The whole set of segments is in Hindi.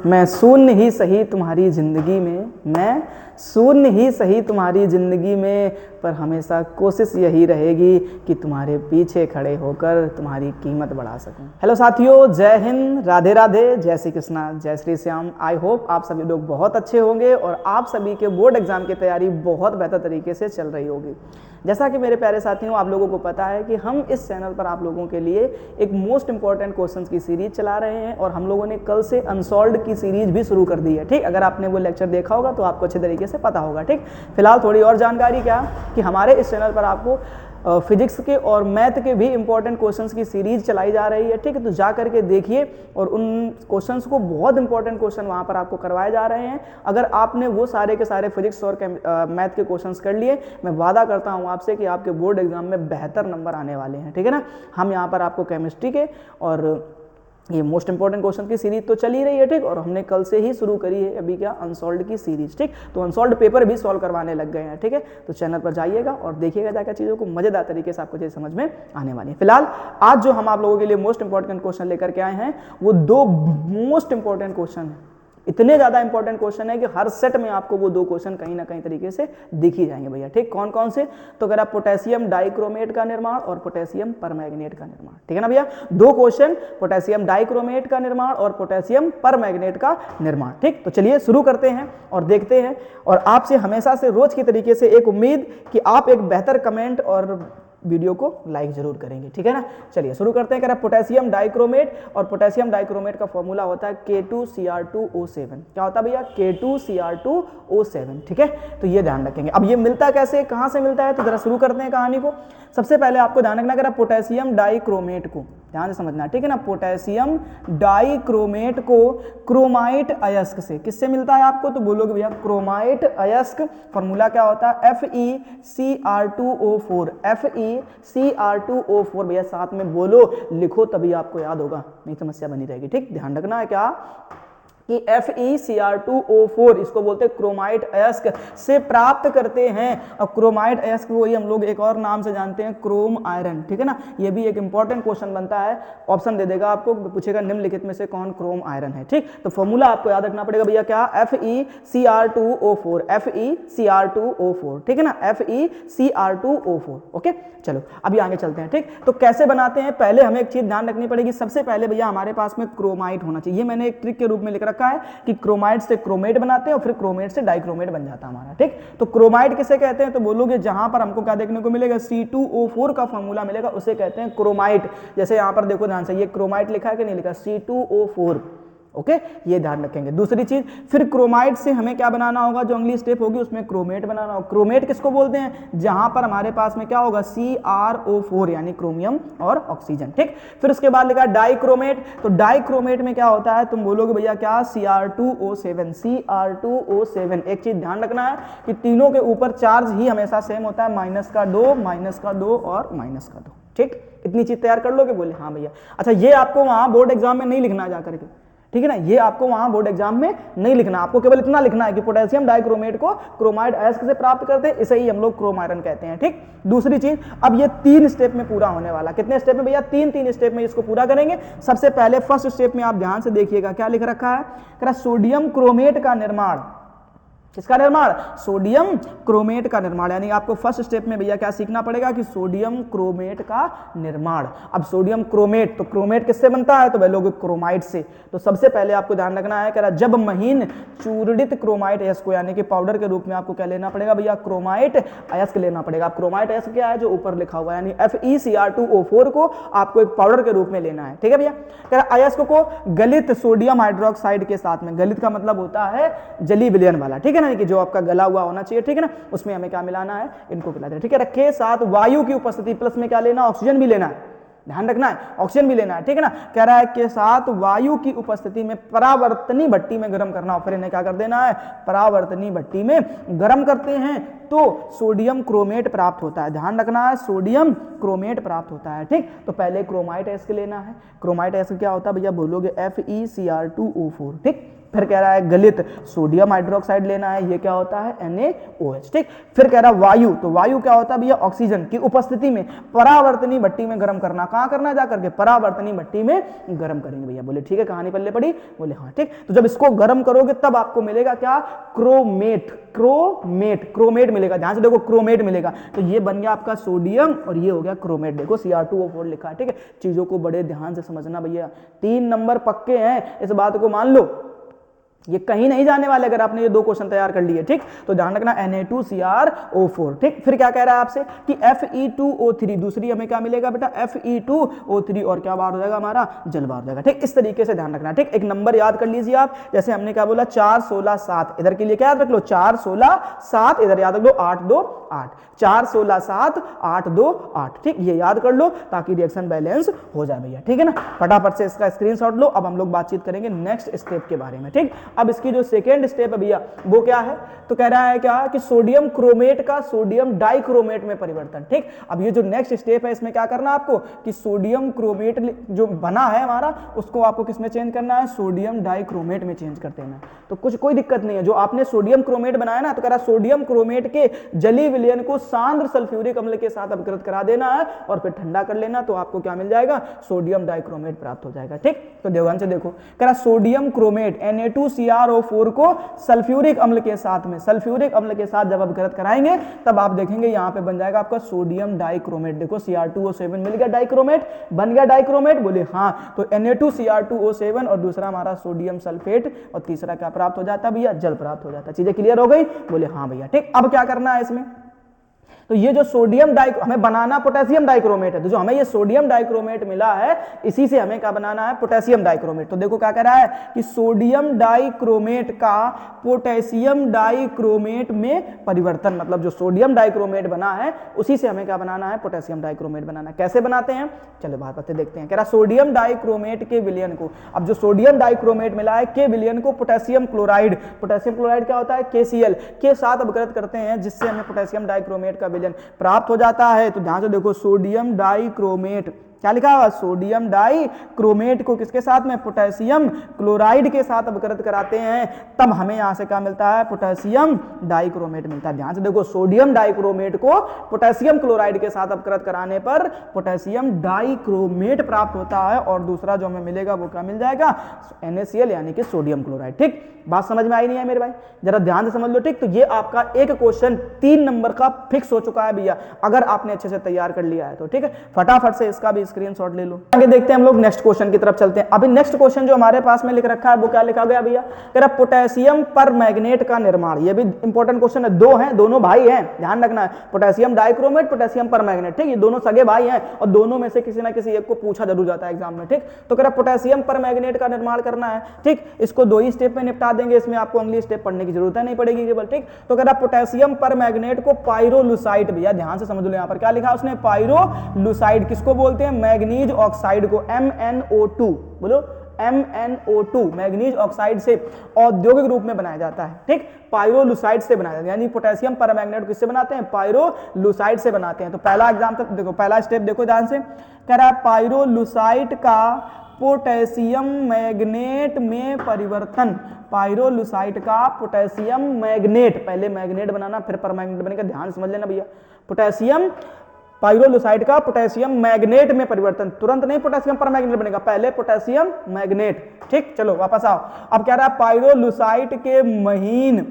मैं शून्य ही सही तुम्हारी जिंदगी में, मैं शून्य ही सही तुम्हारी जिंदगी में, पर हमेशा कोशिश यही रहेगी कि तुम्हारे पीछे खड़े होकर तुम्हारी कीमत बढ़ा सकूं। हेलो साथियों, जय हिंद, राधे राधे, जय श्री कृष्णा, जय श्री श्याम। आई होप आप सभी लोग बहुत अच्छे होंगे और आप सभी के बोर्ड एग्जाम की तैयारी बहुत बेहतर तरीके से चल रही होगी। जैसा कि मेरे प्यारे साथियों आप लोगों को पता है कि हम इस चैनल पर आप लोगों के लिए एक मोस्ट इंपॉर्टेंट क्वेश्चंस की सीरीज चला रहे हैं और हम लोगों ने कल से अनसॉल्व्ड की सीरीज भी शुरू कर दी है। ठीक, अगर आपने वो लेक्चर देखा होगा तो आपको अच्छे तरीके से पता होगा। ठीक, फिलहाल थोड़ी और जानकारी क्या कि हमारे इस चैनल पर आपको फिजिक्स के और मैथ के भी इंपॉर्टेंट क्वेश्चंस की सीरीज चलाई जा रही है। ठीक है, तो जा करके देखिए और उन क्वेश्चंस को, बहुत इंपॉर्टेंट क्वेश्चन वहां पर आपको करवाए जा रहे हैं। अगर आपने वो सारे के सारे फिजिक्स और मैथ के क्वेश्चंस कर लिए, मैं वादा करता हूं आपसे कि आपके बोर्ड एग्जाम में बेहतर नंबर आने वाले हैं। ठीक है ना, हम यहाँ पर आपको केमिस्ट्री के और ये मोस्ट इंपॉर्टेंट क्वेश्चन की सीरीज तो चल ही रही है। ठीक, और हमने कल से ही शुरू करी है अभी क्या, अनसॉल्व्ड की सीरीज। ठीक, तो अनसॉल्व्ड पेपर भी सॉल्व करवाने लग गए हैं। ठीक है, तो चैनल पर जाइएगा और देखिएगा जाकर चीज़ों को मजेदार तरीके से आपको समझ में आने वाली है। फिलहाल आज जो हम आप लोगों के लिए मोस्ट इंपॉर्टेंट क्वेश्चन लेकर के आए हैं वो दो मोस्ट इंपॉर्टेंट क्वेश्चन है। इतने ज़्यादा इंपॉर्टेंट क्वेश्चन है कि हर सेट में आपको वो दो क्वेश्चन कहीं ना कहीं तरीके से दिख ही जाएंगे भैया। ठीक, कौन कौन से, तो अगर आप पोटेशियम डाइक्रोमेट का निर्माण और पोटेशियम परमैंगनेट का निर्माण। ठीक है ना भैया, दो क्वेश्चन, पोटेशियम डाइक्रोमेट का निर्माण और पोटेशियम परमैंगनेट का निर्माण। ठीक, तो चलिए शुरू करते हैं और देखते हैं। और आपसे हमेशा से रोज की तरीके से एक उम्मीद कि आप एक बेहतर कमेंट और वीडियो को लाइक जरूर करेंगे। ठीक है ना, चलिए शुरू करते हैं। कह रहा पोटेशियम डाइक्रोमेट, और पोटेशियम डाइक्रोमेट का फॉर्मूला होता है K2Cr2O7। क्या होता है भैया, K2Cr2O7। ठीक है, तो ये ध्यान रखेंगे। अब ये मिलता कैसे, कहां से मिलता है, तो जरा शुरू करते हैं कहानी को। सबसे पहले आपको ध्यान रखना, अगर पोटेशियम डाइक्रोमेट को ध्यान से समझना। ठीक है ना, पोटेशियम डाइक्रोमेट को क्रोमाइट अयस्क से, किससे मिलता है आपको, तो बोलोगे भैया क्रोमाइट अयस्क। फॉर्मूला क्या होता है, FeCr2O4, FeCr2O4। भैया साथ में बोलो, लिखो, तभी आपको याद होगा, नहीं समस्या बनी रहेगी। ठीक, ध्यान रखना है क्या कि FeCr2O4 इसको बोलते हैं क्रोमाइट अयस्क से प्राप्त करते हैं। और क्रोमाइट अयस्क वही हम लोग एक और नाम से जानते हैं, क्रोम आयरन। ठीक है ना, ये भी एक इंपॉर्टेंट क्वेश्चन बनता है, ऑप्शन दे देगा आपको, पूछेगा निम्नलिखित में से कौन क्रोम आयरन है। ठीक, तो फॉर्मूला आपको याद रखना पड़ेगा भैया क्या, FeCr2O4, FeCr2O4। ठीक है ना, FeCr2O4। ओके, चलो अभी आगे चलते हैं। ठीक, तो कैसे बनाते हैं, पहले हमें एक चीज ध्यान रखनी पड़ेगी। सबसे पहले भैया हमारे पास में क्रोमाइट होना चाहिए। ये मैंने एक ट्रिक के रूप में लिख रखा है कि क्रोमाइट से क्रोमेट बनाते हैं और फिर क्रोमेट से डाइक्रोमेट बन जाता है हमारा। ठीक, तो क्रोमाइट किसे कहते हैं, तो बोलोगे जहां पर हमको क्या देखने को मिलेगा, C2O4 का फॉर्मूला मिलेगा, उसे कहते हैं क्रोमाइट। जैसे यहां पर देखो ध्यान से, ये क्रोमाइट लिखा है कि नहीं लिखा, C2O4। ओके, ये ध्यान रखेंगे। दूसरी चीज, फिर क्रोमाइट से हमें क्या बनाना होगा, जो अगली स्टेप होगी उसमें क्रोमेट बनाना होगा। क्रोमेट किसको बोलते हैं, जहां पर हमारे पास में क्या होगा, CrO4 यानी क्रोमियम और ऑक्सीजन। ठीक, फिर उसके बाद लिखा डाइक्रोमेट, तो डाइक्रोमेट में क्या होता है, तुम बोलोगे भैया क्या, Cr2O7, Cr2O7। एक चीज ध्यान रखना है कि तीनों के ऊपर चार्ज ही हमेशा सेम होता है, -2 और -2। ठीक, इतनी चीज तैयार कर लोगे, बोले हाँ भैया। अच्छा, ये आपको वहां बोर्ड एग्जाम में नहीं लिखना जा करके। ठीक है ना, ये आपको वहां बोर्ड एग्जाम में नहीं लिखना, आपको केवल इतना लिखना है कि पोटेशियम डाइक्रोमेट को क्रोमाइट अयस्क से प्राप्त करते हैं, इसे ही हम लोग क्रोम आयरन कहते हैं। ठीक, दूसरी चीज, अब ये 3 स्टेप में पूरा होने वाला। कितने स्टेप में भैया, 3 स्टेप में इसको पूरा करेंगे। सबसे पहले फर्स्ट स्टेप में आप ध्यान से देखिएगा, क्या लिख रखा है, सोडियम क्रोमेट का निर्माण। किसका निर्माण, सोडियम क्रोमेट का निर्माण। यानी आपको फर्स्ट स्टेप में भैया क्या सीखना पड़ेगा कि सोडियम क्रोमेट का निर्माण। अब सोडियम क्रोमेट, तो क्रोमेट किससे बनता है, तो भाई लोग क्रोमाइट से। तो सबसे पहले आपको ध्यान रखना है, कह रहा जब महीन चूर्णित क्रोमाइट अयस्क को, यानी कि पाउडर के रूप में आपको क्या लेना पड़ेगा भैया, क्रोमाइट अयस्क लेना पड़ेगा। क्रोमाइट अयस्क क्या है, जो ऊपर लिखा हुआ है, यानी FeCr2O4 को आपको एक पाउडर के रूप में लेना है। ठीक है भैया, कह रहा अयस्क को गलित सोडियम हाइड्रोक्साइड के साथ में, गलित का मतलब होता है जली विलयन वाला। ठीक है, कि जो आपका गला हुआ होना चाहिए। ठीक है ना, उसमें हमें क्या मिलाना है, इनको मिलाते हैं। ठीक है, रखे साथ वायु की उपस्थिति, प्लस में क्या लेना, ऑक्सीजन भी लेना है, ध्यान रखना है, ऑक्सीजन भी लेना है। ठीक है ना, कह रहा है के साथ वायु की उपस्थिति में परावर्तनी भट्टी में गर्म करना, फिर इन्हें क्या कर देना है, परावर्तनी भट्टी में गर्म करते हैं तो सोडियम क्रोमेट प्राप्त होता है। ध्यान रखना है, सोडियम क्रोमेट प्राप्त होता है। ठीक, तो पहले क्रोमाइट अयस्क लेना है। क्रोमाइट अयस्क क्या होता है भैया, बोलोगे FeCr2O4। ठीक, फिर कह रहा है गलित सोडियम हाइड्रोक्साइड लेना है, ये क्या होता है NaOH, ठीक। फिर कह रहा है वायु, तो वायु क्या होता है भैया ऑक्सीजन की उपस्थिति में परावर्तनी भट्टी में गर्म करना। कहां करना जा करके परावर्तनी भट्टी में गर्म करेंगे भैया। बोले ठीक है, कहानी पल्ले पड़ी, बोले हाँ ठीक। तो जब इसको गर्म करोगे तब आपको मिलेगा क्या क्रोमेट, क्रोमेट, क्रोमेट मिलेगा। ध्यान से देखो क्रोमेट मिलेगा, तो ये बन गया आपका सोडियम और ये हो गया क्रोमेट। देखो Cr2O4 लिखा है, ठीक है। चीजों को बड़े ध्यान से समझना भैया, 3 नंबर पक्के हैं, इस बात को मान लो, ये कहीं नहीं जाने वाले अगर आपने ये 2 क्वेश्चन तैयार कर लिए, ठीक। तो ध्यान रखना Na2Cr O4, ठीक। फिर क्या कह रहा है आपसे कि Fe2O3, दूसरी हमें क्या मिलेगा बेटा Fe2O3 और क्या बाहर हो जाएगा हमारा जल बाहर हो जाएगा, ठीक। इस तरीके से ध्यान रखना, ठीक। एक नंबर याद कर लीजिए आप, जैसे हमने क्या बोला 4 16 7, इधर के लिए क्या याद रख लो 4 16 7, इधर याद रख लो 8 2 8, 4 16 7 8 2 8, ठीक। ये याद कर लो ताकि रिएक्शन बैलेंस हो जाए भैया, ठीक है ना। फटाफट से इसका स्क्रीनशॉट लो। अब हम लोग बातचीत करेंगे नेक्स्ट स्टेप के बारे में, ठीक। अब इसकी जो सेकेंड स्टेप है भैया वो क्या है, तो कह रहा है क्या कि सोडियम क्रोमेट का सोडियम डाइक्रोमेट में परिवर्तन, ठीक। अब ये जो नेक्स्ट स्टेप है इसमें क्या करना आपको कि सोडियम क्रोमेट जो बना है हमारा उसको आपको किसमें चेंज करना है, सोडियम डाइक्रोमेट में चेंज कर देना है। तो कुछ कोई दिक्कत नहीं है, जो आपने सोडियम क्रोमेट बनाया ना, तो कह रहा सोडियम क्रोमेट के जलीय विलयन को सांद्र सल्फ्यूरिक अम्ल के साथ अपघृत करा देना है और फिर ठंडा कर लेना, तो आपको क्या मिल जाएगा सोडियम डाइक्रोमेट प्राप्त हो जाएगा, ठीक। तो ध्यान से देखो, कह रहा सोडियम क्रोमेट Na2Cr O4 को सल्फ्यूरिक अम्ल के साथ में, सल्फ्यूरिक अम्ल के साथ जब अपघृत कराएंगे तब आप देखेंगे यहां पे बन जाएगा आपका सोडियम डाइक्रोमेट। देखो Cr2O7 मिल गया डाइक्रोमेट, बन गया डाइक्रोमेट, बोले हाँ। तो Na2Cr2O7 और दूसरा हमारा सोडियम सल्फेट और तीसरा क्या प्राप्त हो जाता है भैया जल प्राप्त हो जाता है। चीजें क्लियर हो गई, बोले हाँ भैया, ठीक। अब क्या करना है इसमें, तो ये जो सोडियम हमें बनाना पोटेशियम डाइक्रोमेट है, तो जो हमें ये सोडियम डाइक्रोमेट मिला है इसी से हमें क्या बनाना है पोटेशियम डाइक्रोमेट। तो देखो क्या कह रहा है कि सोडियम डाइक्रोमेट का पोटेशियम डाइक्रोमेट में परिवर्तन, मतलब जो सोडियम डाइक्रोमेट बना है उसी से हमें क्या बनाना है पोटेशियम डाइक्रोमेट बनाना। कैसे बनाते हैं चलो बात बातें देखते हैं। कह रहा सोडियम डाइक्रोमेट के विलयन को, अब जो सोडियम डाइक्रोमेट मिला है के विलयन को पोटेशियम क्लोराइड, पोटेशियम क्लोराइड क्या होता है KCl के साथ अपघृत करते हैं, जिससे हमें पोटेशियम डाइक्रोमेट का विलयन प्राप्त हो जाता है। तो ध्यान से देखो सोडियम डाइक्रोमेट क्या लिखा हुआ, सोडियम डाइक्रोमेट को किसके साथ में पोटेशियम क्लोराइड के साथ अपघृत कराते हैं, तब हमें यहां से क्या मिलता है पोटेशियम डाइक्रोमेट मिलता है। ध्यान से देखो सोडियम डाइक्रोमेट को पोटेशियम क्लोराइड के साथ अपघृत कराने पर पोटेशियम डाइक्रोमेट प्राप्त होता है और दूसरा जो हमें मिलेगा वो क्या मिल जाएगा NaCl यानी कि सोडियम क्लोराइड, ठीक। बात समझ में आई नहीं है मेरे भाई, जरा ध्यान से समझ लो, ठीक। तो ये आपका एक क्वेश्चन 3 नंबर का फिक्स हो चुका है भैया, अगर आपने अच्छे से तैयार कर लिया है तो, ठीक है। फटाफट से इसका भी स्क्रीनशॉट ले लो। आगे देखते हैं हम लोग नेक्स्ट क्वेश्चन की तरफ चलते हैं। अभी नेक्स्ट क्वेश्चन जो हमारे पास में लिख रखा है वो क्या लिखा गया भैया, कह रहा पोटेशियम पर मैग्नेट का निर्माण। ये भी इंपॉर्टेंट क्वेश्चन है, 2 हैं, दोनों भाई हैं, ध्यान रखना है। पोटेशियम डाइक्रोमेट, पोटेशियम पर मैग्नेट, ठीक। ये दोनों सगे भाई हैं और दोनों में से किसी ना किसी एक को पूछा जरूर जाता है एग्जाम में, ठीक। तो कह रहा पोटेशियम पर मैग्नेट का निर्माण करना है, ठीक। इसको 2 ही स्टेप में निपटा देंगे, इसमें आपको अगली स्टेप पढ़ने की जरूरत नहीं पड़ेगी केवल, ठीक। तो कह रहा पोटेशियम पर मैग्नेट को पाइरोलुसाइट, भैया ध्यान से समझ लो यहां पर क्या लिखा है उसने पाइरोलुसाइट, किसको बोलते हैं मैग्नीज ऑक्साइड को, MnO2, बोलो MnO2 मैग्नीज ऑक्साइड से औद्योगिक रूप में बनाया जाता है, ठीक। पाइरोलुसाइड से बनाया जाता है, यानी पोटेशियम परमैंगनेट किससे बनाते हैं पाइरोलुसाइड से बनाते हैं। तो पहला एग्जांपल देखो, पहला स्टेप देखो ध्यान से, कह रहा है पाइरोलुसाइड का पोटेशियम मैग्नेट में परिवर्तन, पाइरोलुसाइड का पोटेशियम मैग्नेट, पहले मैग्नेट बनाना फिर परमैंगनेट बनेगा, ध्यान समझ लेना भैया। पोटेशियम पाइरोलुसाइड का पोटेशियम मैग्नेट में परिवर्तन, तुरंत नहीं पोटेशियम परमैंगनेट बनेगा, पहले पोटेशियम मैग्नेट, ठीक। चलो वापस आओ, अब कह रहा है पाइरोलुसाइड के महीन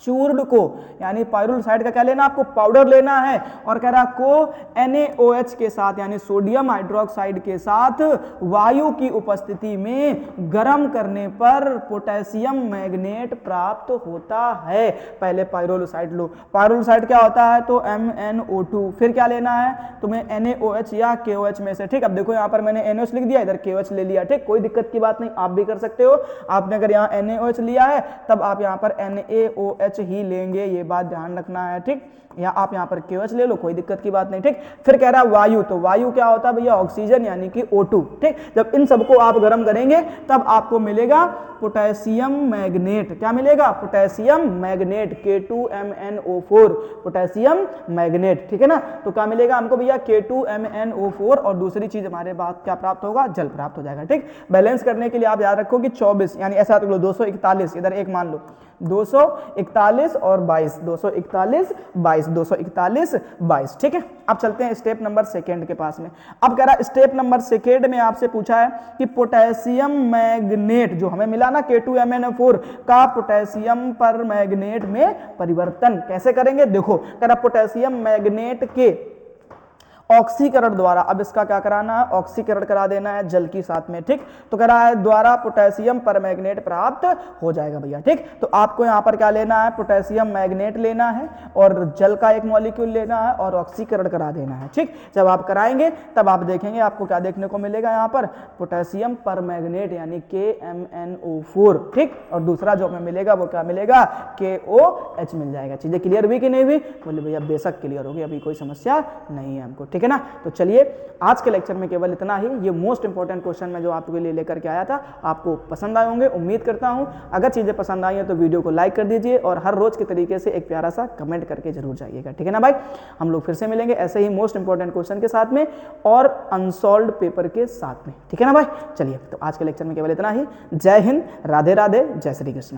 चूर्ण को, यानी पाइरोलुसाइड का क्या लेना आपको पाउडर लेना है, और कह रहा को NaOH के साथ यानी सोडियम हाइड्रोक्साइड के साथ वायु की उपस्थिति में गर्म करने पर पोटेशियम मैग्नेट प्राप्त होता है। पहले पाइरोलुसाइड लो, पाइरोलुसाइड क्या होता है तो MnO2, फिर क्या लेना है तुम्हें NaOH या KOH में से, ठीक। अब देखो यहाँ पर मैंने NaOH लिख दिया, इधर KOH ले लिया, ठीक। कोई दिक्कत की बात नहीं, आप भी कर सकते हो। आपने अगर यहाँ NaOH लिया है तब आप यहाँ पर NaOH KOH ही लेंगे, ये बात ध्यान रखना है, ठीक। या आप यहाँ पर KOH ले लो, कोई दिक्कत की बात नहीं, ठीक। फिर कह रहा है वायु, तो वायु क्या होता है भैया, ऑक्सीजन यानी कि O2, ठीक। जब इन सबको आप गर्म करेंगे तब आपको मिलेगा पोटेशियम मैग्नेट। क्या मिलेगा, potassium magnet, K2MnO4, potassium magnet, ठीक है ना। तो क्या मिलेगा हमको भैया, K2MnO4, और दूसरी चीज हमारे पास क्या प्राप्त होगा, जल प्राप्त हो जाएगा, ठीक। बैलेंस करने के लिए आप याद रखो कि 24 यानी ऐसा तो 241, इधर एक मान लो 241 और 22, 241 22, 241 22, ठीक है। अब चलते हैं स्टेप नंबर सेकेंड के पास में। अब कह रहा है स्टेप नंबर सेकेंड में आपसे पूछा है कि पोटेशियम मैग्नेट जो हमें मिला ना K2MnO4 का पोटेशियम पर मैग्नेट में परिवर्तन कैसे करेंगे। देखो कह रहा पोटेशियम मैग्नेट के ऑक्सीकरण द्वारा, अब इसका क्या कराना है, ऑक्सीकरण करा देना है जल की साथ में, ठीक। तो कह रहा है द्वारा पोटेशियम परमैग्नेट प्राप्त हो जाएगा भैया, ठीक। तो आपको यहां पर क्या लेना है, पोटेशियम मैग्नेट लेना है और जल का एक मॉलिक्यूल लेना है और ऑक्सीकरण करा देना है, ठीक। जब आप कराएंगे तब आप देखेंगे आपको क्या देखने को मिलेगा, यहाँ पर पोटेशियम परमैग्नेट यानी KMnO4, ठीक। और दूसरा जो हमें मिलेगा वो क्या मिलेगा, KOH मिल जाएगा। चीजें क्लियर हुई कि नहीं हुई, बोले भैया बेशक क्लियर होगी, अभी कोई समस्या नहीं है हमको, ठीक है ना। तो चलिए आज के लेक्चर में केवल इतना ही। ये मोस्ट इंपॉर्टेंट क्वेश्चन मैं जो आपके लिए लेकर के आया था, आपको पसंद आए होंगे उम्मीद करता हूं। अगर चीजें पसंद आई हैं तो वीडियो को लाइक कर दीजिए और हर रोज के तरीके से एक प्यारा सा कमेंट करके जरूर जाइएगा, ठीक है ना भाई। हम लोग फिर से मिलेंगे ऐसे ही मोस्ट इंपॉर्टेंट क्वेश्चन के साथ में और अनसॉल्व्ड पेपर के साथ में, ठीक है ना भाई। चलिए तो आज के लेक्चर में केवल इतना ही। जय हिंद, राधे राधे, जय श्री कृष्ण।